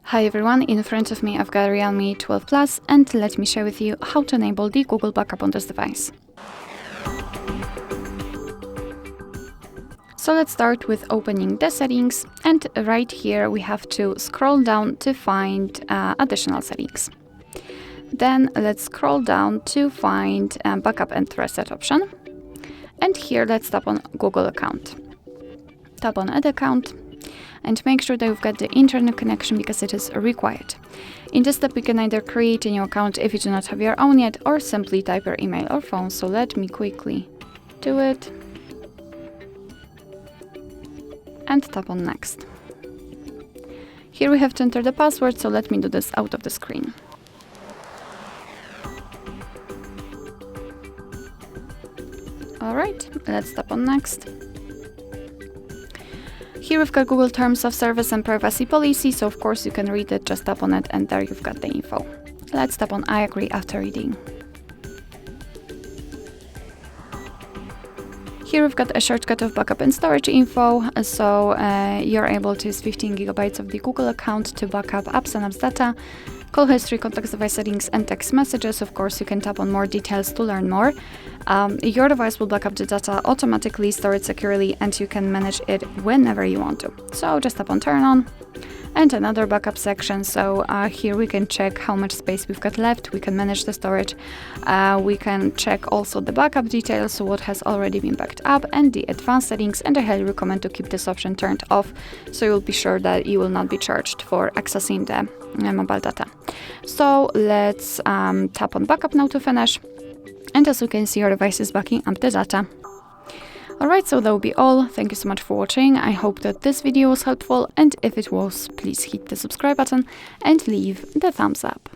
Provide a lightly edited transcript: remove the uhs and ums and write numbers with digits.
Hi everyone, in front of me I've got Realme 12 Plus and let me share with you how to enable the Google backup on this device. So let's start with opening the settings, and right here we have to scroll down to find additional settings. Then let's scroll down to find backup and reset option, and here let's tap on Google account. Tap on add account and make sure that you've got the internet connection because it is required. In this step, you can either create a new account if you do not have your own yet, or simply type your email or phone. So let me quickly do it and tap on next. Here we have to enter the password, so let me do this out of the screen. Alright, let's tap on next. Here we've got Google Terms of Service and Privacy Policy, so of course you can read it, just tap on it and there you've got the info. Let's tap on I agree after reading. Here we've got a shortcut of backup and storage info, so you're able to use 15 GB of the Google account to backup apps and apps data, call history, contacts, device settings, and text messages. Of course, you can tap on more details to learn more. Your device will backup the data automatically, store it securely, and you can manage it whenever you want to. So just tap on turn on. And another backup section, so here we can check how much space we've got left, we can manage the storage, we can check also the backup details, so what has already been backed up, and the advanced settings, and I highly recommend to keep this option turned off, so you'll be sure that you will not be charged for accessing the mobile data. So let's tap on backup now to finish, and as you can see, your device is backing up the data. Alright, so that will be all. Thank you so much for watching. I hope that this video was helpful, and if it was, please hit the subscribe button and leave the thumbs up.